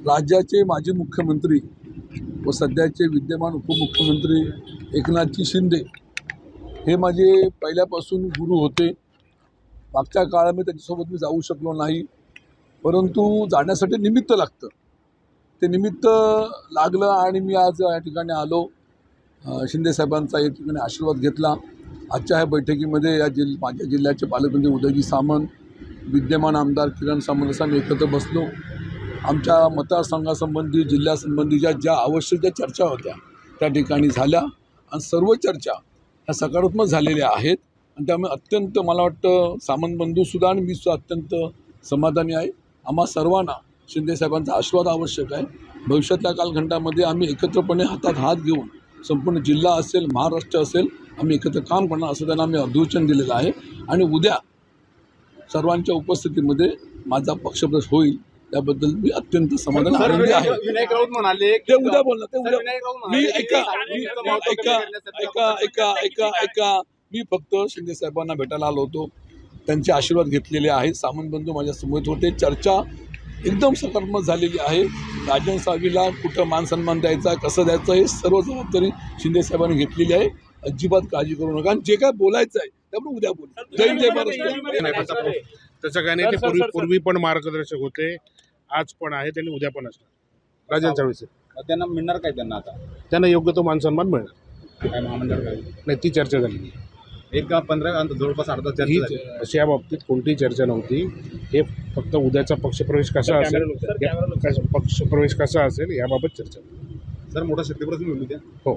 राज्याचे माजी मुख्यमंत्री व सध्याचे विद्यमान उपमुख्यमंत्री एकनाथजी शिंदे हे माझे पहिल्यापासून गुरु होते। मागच्या काळामध्ये त्यांच्यासोबत मी जाऊ शकलो नाही, परंतु जाण्यासाठी निमित्त लागतं। ते निमित्त लागलं आणि मी आज या ठिकाणी आलो। शिंदे साहेबांचा या ठिकाणी आशीर्वाद घेतला। आजच्या ह्या बैठकीमध्ये माझ्या जिल्ह्याचे पालकमंत्री उदयजी सामंत, विद्यमान आमदार किरण सामंत असा आम्ही एकत्र बसलो। आमच्या मतदारसंघासंबंधी जिल्ह्यासंबंधीच्या ज्या आवश्यक ज्या चर्चा होत्या त्या ठिकाणी झाल्या आणि सर्व चर्चा ह्या सकारात्मक झालेल्या आहेत आणि त्यामुळे अत्यंत मला वाटतं सामंत बंधूसुद्धा आणि मी सुद्धा अत्यंत समाधानी आहे। आम्हा सर्वांना शिंदे साहेबांचा आशीर्वाद आवश्यक आहे। भविष्यातल्या कालखंडामध्ये आम्ही एकत्रपणे हातात हात घेऊन संपूर्ण जिल्हा असेल, महाराष्ट्र असेल, आम्ही एकत्र काम करणार असं त्यांना आम्ही अधोचन दिलेलं आहे आणि उद्या सर्वांच्या उपस्थितीमध्ये माझा पक्षप्रवेश होईल त्याबद्दल मी अत्यंत समाधानी आहे। विनायक राऊत म्हणाले ते उद्या बोलणार, ते उद्या मी फक्त शिंदे साहेबांना भेटायला आलो होतो, त्यांचे आशीर्वाद घेतलेले आहेत। सामंत बंधू माझ्या समोर होते। चर्चा एकदम सकारात्मक झालेली आहे। राजन साहेबांना कुठं मान सन्मान द्यायचा, कसं द्यायचं हे सर्व जबाबदारी शिंदे साहेबांनी घेतलेली आहे। अजिबात काळजी करू नका आणि जे काय बोलायचं आहे त्यामुळे उद्या बोलू। जय जय महाराष्ट्र। त्याचं काय नाही, ते पूर्वी पण मार्गदर्शक होते, आज पण आहे, त्यांनी उद्या पण असणार। राजन साळवे त्यांना मिळणार काय? त्यांना आता त्यांना योग्य तो मान सन्मान मिळणार काय महामंडळ काय नाही, ती चर्चा झाली। एक 15 जवळपास अर्धा चर्चा झाली। अशी या बाबतीत कोणतीही चर्चा नव्हती। हे फक्त उद्याचा पक्षप्रवेश कसा असेल, पक्षप्रवेश कसा असेल याबाबत चर्चा। सर मोठा शक्तीप्रश्न होईल उद्या। हो।